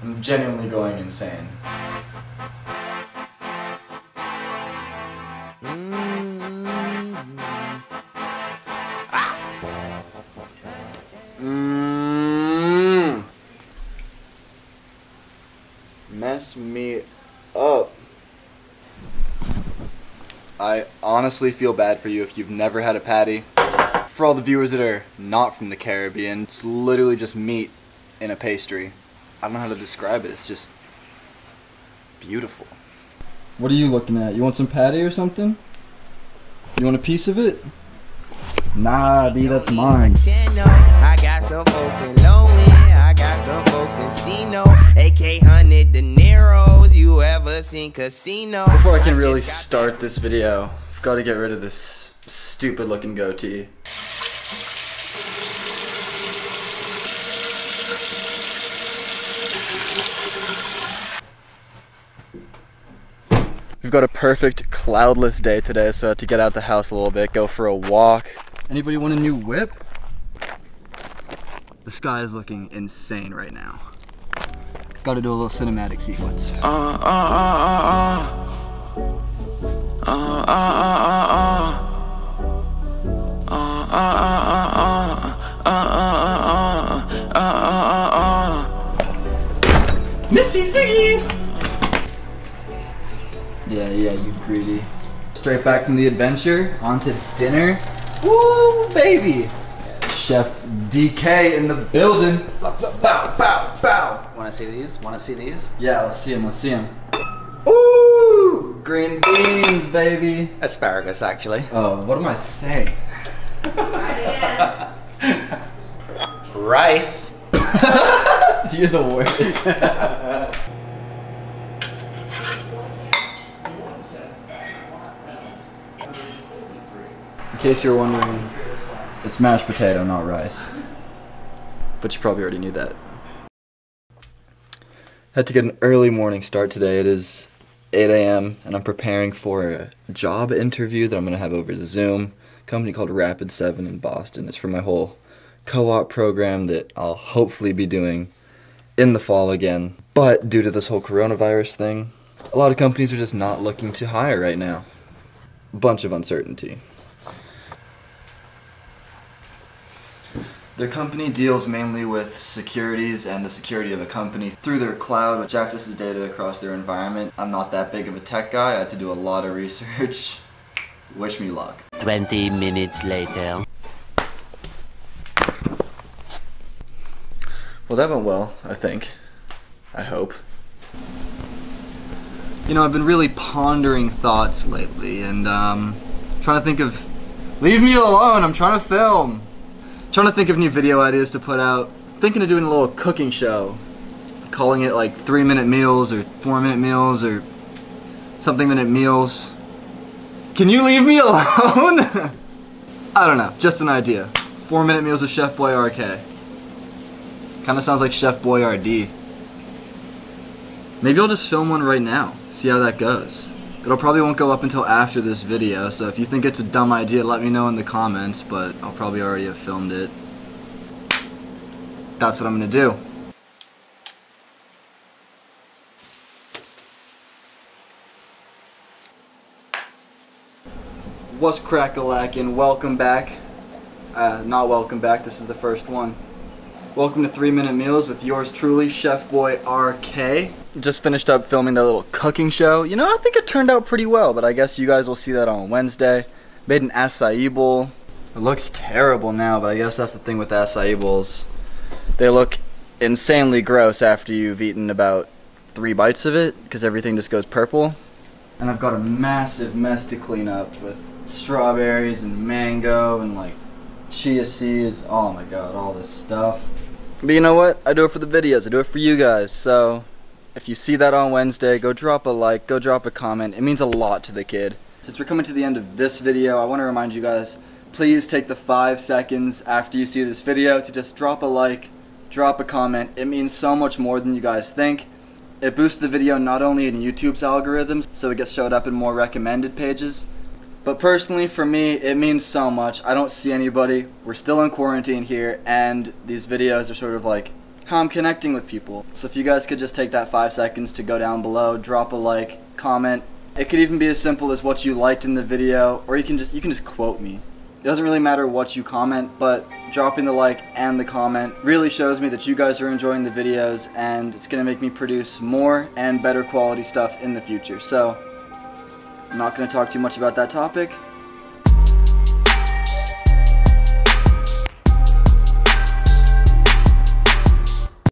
I'm genuinely going insane. Mess me up. I honestly feel bad for you if you've never had a patty. For all the viewers that are not from the Caribbean, it's literally just meat in a pastry. I don't know how to describe it, it's just beautiful. What are you looking at? You want some patty or something? You want a piece of it? Nah, B, that's mine. I got some folks in Low End, I got some folks in Sino, AK 100 De Niro's, you ever seen Casino? Before I can really start this video, I've got to get rid of this stupid looking goatee. We've got a perfect cloudless day today, so to get out the house a little bit, go for a walk. Anybody want a new whip? The sky is looking insane right now. Gotta do a little cinematic sequence. Missy Ziggy! Yeah, you greedy. Straight back from the adventure, on to dinner. Woo, baby! Chef DK in the building. Bow, bow, bow. Wanna see these? Wanna see these? Yeah, let's see him. Ooh! Green beans, baby. Asparagus, actually. Oh, what am I saying? Rice. You're the worst. In case you're wondering, it's mashed potato, not rice. But you probably already knew that. Had to get an early morning start today. It is 8 a.m. and I'm preparing for a job interview that I'm going to have over Zoom. A company called Rapid 7 in Boston. It's for my whole co-op program that I'll hopefully be doing in the fall again. But due to this whole coronavirus thing, a lot of companies are just not looking to hire right now. Bunch of uncertainty. Their company deals mainly with securities and the security of a company through their cloud, which accesses data across their environment. I'm not that big of a tech guy. I had to do a lot of research. Wish me luck. 20 minutes later. Well, that went well, I think. I hope. You know, I've been really pondering thoughts lately and trying to think of... Leave me alone, I'm trying to film! Trying to think of new video ideas to put out. Thinking of doing a little cooking show. Calling it like 3-minute meals or 4-minute meals or something minute meals. Can you leave me alone? I don't know, just an idea. 4-minute meals with Chef Boy RK. Kinda sounds like Chef Boy RD. Maybe I'll just film one right now, see how that goes. It'll probably won't go up until after this video, so if you think it's a dumb idea, let me know in the comments, but I'll probably already have filmed it. That's what I'm gonna do. What's crack-a-lackin'? Welcome back. Not welcome back, this is the first one. Welcome to 3-Minute Meals with yours truly, Chef Boy RK. Just finished up filming that little cooking show. You know, I think it turned out pretty well, but I guess you guys will see that on Wednesday. Made an acai bowl. It looks terrible now, but I guess that's the thing with acai bowls. They look insanely gross after you've eaten about 3 bites of it, because everything just goes purple. And I've got a massive mess to clean up with strawberries and mango and like chia seeds. Oh my god, all this stuff. But you know what? I do it for the videos. I do it for you guys. So if you see that on Wednesday, go drop a like, go drop a comment. It means a lot to the kid. Since we're coming to the end of this video, I want to remind you guys, please take the 5 seconds after you see this video to just drop a like, drop a comment. It means so much more than you guys think. It boosts the video not only in YouTube's algorithms, so it gets showed up in more recommended pages, But personally, for me, it means so much. I don't see anybody. We're still in quarantine here, and these videos are sort of like how I'm connecting with people. So if you guys could just take that 5 seconds to go down below, drop a like, comment. It could even be as simple as what you liked in the video, or you can just quote me. It doesn't really matter what you comment, but dropping the like and the comment really shows me that you guys are enjoying the videos, and it's going to make me produce more and better quality stuff in the future. So I'm not going to talk too much about that topic.